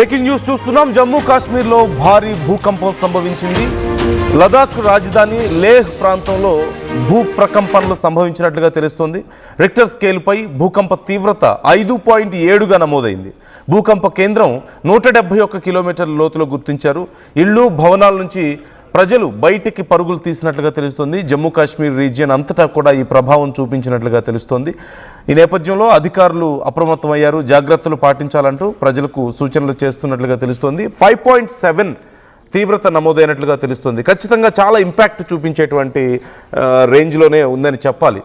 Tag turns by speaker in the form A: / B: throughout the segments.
A: Breaking news చూస్తున్నాం. జమ్మూ కాశ్మీర్లో భారీ భూకంపం సంభవించింది. లదాఖ్ రాజధాని లేహ్ ప్రాంతంలో భూ ప్రకంపనలు సంభవించినట్లుగా తెలుస్తోంది. రిక్టర్ స్కేల్పై భూకంప తీవ్రత 5.7గా నమోదైంది. భూకంప కేంద్రం 171 కిలోమీటర్ల లోతులో గుర్తించారు. ఇళ్ళు భవనాల నుంచి ప్రజలు బయటికి పరుగులు తీసినట్లుగా తెలుస్తోంది. జమ్మూ కాశ్మీర్ రీజియన్ అంతటా కూడా ఈ ప్రభావం చూపించినట్లుగా తెలుస్తోంది. ఈ నేపథ్యంలో అధికారులు అప్రమత్తమయ్యారు. జాగ్రత్తలు పాటించాలంటూ ప్రజలకు సూచనలు చేస్తున్నట్లుగా తెలుస్తోంది. 5.7 తీవ్రత నమోదైనట్లుగా తెలుస్తుంది. ఖచ్చితంగా చాలా ఇంపాక్ట్ చూపించేటువంటి రేంజ్లోనే ఉందని చెప్పాలి.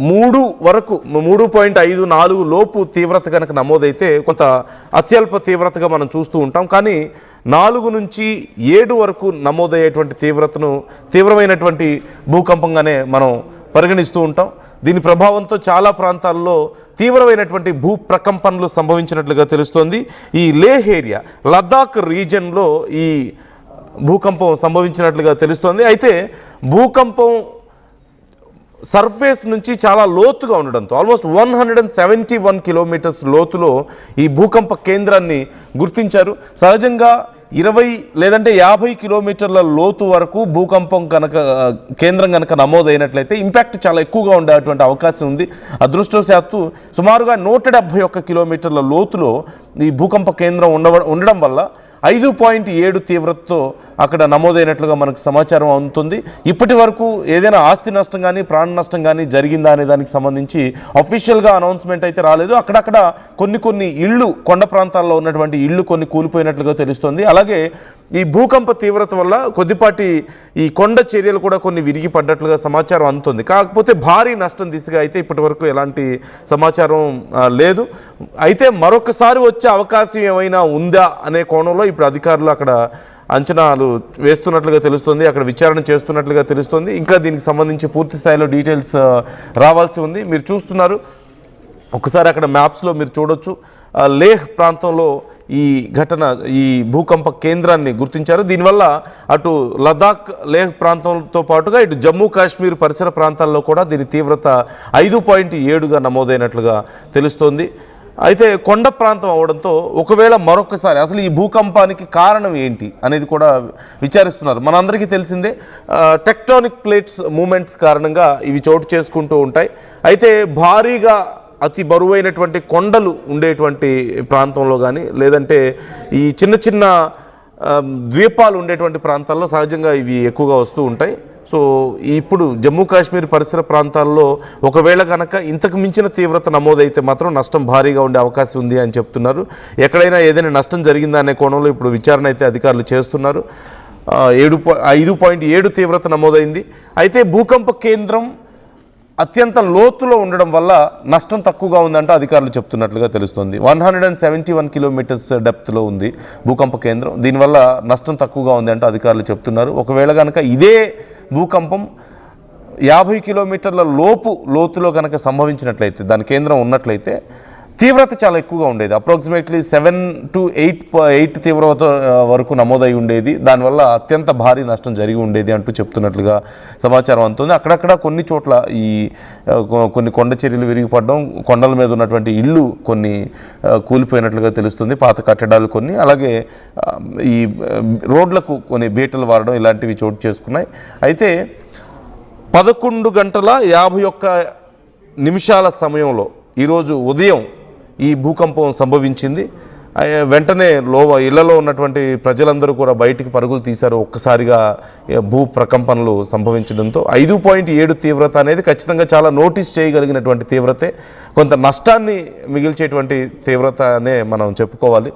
A: 3 వరకు 3.54 లోపు తీవ్రత కనుక నమోదైతే కొంత అత్యల్ప తీవ్రతగా మనం చూస్తూ ఉంటాం. కానీ 4 నుంచి 7 వరకు నమోదయ్యేటువంటి తీవ్రతను తీవ్రమైనటువంటి భూకంపంగానే మనం పరిగణిస్తూ ఉంటాం. దీని ప్రభావంతో చాలా ప్రాంతాల్లో తీవ్రమైనటువంటి భూ ప్రకంపనలు సంభవించినట్లుగా తెలుస్తోంది. ఈ లేహ్ ఏరియా లదాఖ్ రీజన్లో ఈ భూకంపం సంభవించినట్లుగా తెలుస్తోంది. అయితే భూకంపం సర్ఫేస్ నుంచి చాలా లోతుగా ఉండడంతో ఆల్మోస్ట్ 171 కిలోమీటర్స్ లోతులో ఈ భూకంప కేంద్రాన్ని గుర్తించారు. సహజంగా 20 లేదంటే 50 కిలోమీటర్ల లోతు వరకు భూకంపం కేంద్రం కనుక నమోదైనట్లయితే ఇంపాక్ట్ చాలా ఎక్కువగా ఉండేటువంటి అవకాశం ఉంది. అదృష్టవశాత్తు సుమారుగా 171 కిలోమీటర్ల లోతులో ఈ భూకంప కేంద్రం ఉండడం వల్ల 5.7 తీవ్రతతో అక్కడ నమోదైనట్లుగా మనకు సమాచారం అందుతుంది. ఇప్పటి వరకు ఏదైనా ఆస్తి నష్టం కానీ ప్రాణ నష్టం కానీ జరిగిందా అనే దానికి సంబంధించి అఫీషియల్గా అనౌన్స్మెంట్ అయితే రాలేదు. అక్కడక్కడ కొన్ని ఇళ్ళు కొండ ప్రాంతాల్లో ఉన్నటువంటి ఇళ్ళు కొన్ని కూలిపోయినట్లుగా తెలుస్తుంది. అలాగే ఈ భూకంప తీవ్రత వల్ల కొద్దిపాటి ఈ కొండ చర్యలు కూడా కొన్ని విరిగి పడ్డట్లుగా సమాచారం అందుతుంది. కాకపోతే భారీ నష్టం దిశగా అయితే ఇప్పటి వరకు ఎలాంటి సమాచారం లేదు. అయితే మరొకసారి వచ్చే అవకాశం ఏమైనా ఉందా అనే కోణంలో ఇప్పుడు అధికారులు అక్కడ అంచనాలు వేస్తున్నట్లుగా తెలుస్తుంది. అక్కడ విచారణ చేస్తున్నట్లుగా తెలుస్తుంది. ఇంకా దీనికి సంబంధించి పూర్తి స్థాయిలో డీటెయిల్స్ రావాల్సి ఉంది. మీరు చూస్తున్నారు ఒకసారి అక్కడ మ్యాప్స్లో మీరు చూడొచ్చు. లేహ్ ప్రాంతంలో ఈ ఘటన ఈ భూకంప కేంద్రాన్ని గుర్తించారు. దీనివల్ల అటు లదాఖ్ లేహ్ ప్రాంతంతో పాటుగా ఇటు జమ్మూ కాశ్మీర్ పరిసర ప్రాంతాల్లో కూడా దీని తీవ్రత 5.7గా నమోదైనట్లుగా తెలుస్తోంది. అయితే కొండ ప్రాంతం అవడంతో ఒకవేళ మరొకసారి అసలు ఈ భూకంపానికి కారణం ఏంటి అనేది కూడా విచారిస్తున్నారు. మనందరికీ తెలిసిందే టెక్టానిక్ ప్లేట్స్ మూమెంట్స్ కారణంగా ఇవి చోటు చేసుకుంటూ ఉంటాయి. అయితే భారీగా అతి బరువైనటువంటి కొండలు ఉండేటువంటి ప్రాంతంలో కానీ లేదంటే ఈ చిన్న ద్వీపాలు ఉండేటువంటి ప్రాంతాల్లో సహజంగా ఇవి ఎక్కువగా వస్తూ ఉంటాయి. సో ఇప్పుడు జమ్మూ కాశ్మీర్ పరిసర ప్రాంతాల్లో ఒకవేళ కనుక ఇంతకు మించిన తీవ్రత నమోదైతే మాత్రం నష్టం భారీగా ఉండే అవకాశం ఉంది అని చెప్తున్నారు. ఎక్కడైనా ఏదైనా నష్టం జరిగిందా అనే కోణంలో ఇప్పుడు విచారణ అయితే అధికారులు చేస్తున్నారు. 5.7 తీవ్రత నమోదైంది. అయితే భూకంప కేంద్రం అత్యంత లోతులో ఉండడం వల్ల నష్టం తక్కువగా ఉందంటే అధికారులు చెప్తున్నట్లుగా తెలుస్తుంది. 171 కిలోమీటర్స్ డెప్త్లో ఉంది భూకంప కేంద్రం. దీనివల్ల నష్టం తక్కువగా ఉంది అంటే అధికారులు చెప్తున్నారు. ఒకవేళ కనుక ఇదే భూకంపం 50 కిలోమీటర్ల లోతులో కనుక సంభవించినట్లయితే దాని కేంద్రం ఉన్నట్లయితే తీవ్రత చాలా ఎక్కువగా ఉండేది. అప్రాక్సిమేట్లీ 7 to 8 తీవ్రత వరకు నమోదై ఉండేది. దానివల్ల అత్యంత భారీ నష్టం జరిగి ఉండేది అంటూ చెప్తున్నట్లుగా సమాచారం అందుతుంది. అక్కడక్కడ కొన్ని చోట్ల కొన్ని కొండ చర్యలు విరిగిపడడం, కొండల మీద ఉన్నటువంటి ఇళ్ళు కొన్ని కూలిపోయినట్లుగా తెలుస్తుంది, పాత కట్టడాలు కొన్ని, అలాగే ఈ రోడ్లకు కొన్ని బీటలు వారడం ఇలాంటివి చోటు చేసుకున్నాయి. అయితే 11 గంటల 51 సమయంలో ఈరోజు ఉదయం ఈ భూకంపం సంభవించింది. వెంటనే ఇళ్లలో ఉన్నటువంటి ప్రజలందరూ కూడా బయటికి పరుగులు తీశారు. ఒక్కసారిగా భూ ప్రకంపనలు సంభవించడంతో 5.7 తీవ్రత అనేది ఖచ్చితంగా చాలా నోటీస్ చేయగలిగినటువంటి తీవ్రతే. కొంత నష్టాన్ని మిగిల్చేటువంటి తీవ్రత అనే మనం చెప్పుకోవాలి.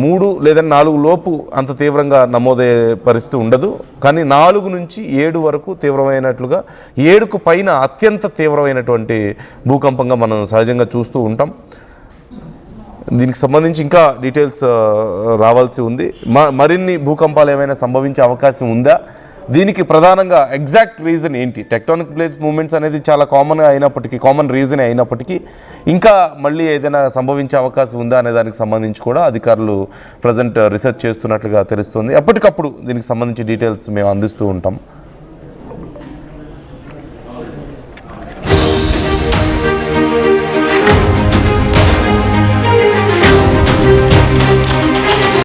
A: 3 లేదా 4 లోపు అంత తీవ్రంగా నమోదయ్యే పరిస్థితి ఉండదు. కానీ 4 నుంచి 7 వరకు తీవ్రమైనట్లుగా 7కు పైన అత్యంత తీవ్రమైనటువంటి భూకంపంగా మనం సహజంగా చూస్తూ ఉంటాం. దీనికి సంబంధించి ఇంకా డీటెయిల్స్ రావాల్సి ఉంది. మరిన్ని భూకంపాలు ఏమైనా సంభవించే అవకాశం ఉందా, దీనికి ప్రధానంగా ఎగ్జాక్ట్ రీజన్ ఏంటి? టెక్టానిక్ ప్లేట్స్ మూమెంట్స్ అనేది చాలా కామన్ రీజన్ అయినప్పటికీ ఇంకా మళ్ళీ ఏదైనా సంభవించే అవకాశం ఉందా అనే దానికి సంబంధించి కూడా అధికారులు ప్రజెంట్ రీసెర్చ్ చేస్తున్నట్లుగా తెలుస్తుంది. ఎప్పటికప్పుడు దీనికి సంబంధించి డీటెయిల్స్ మేము అందిస్తూ ఉంటాం.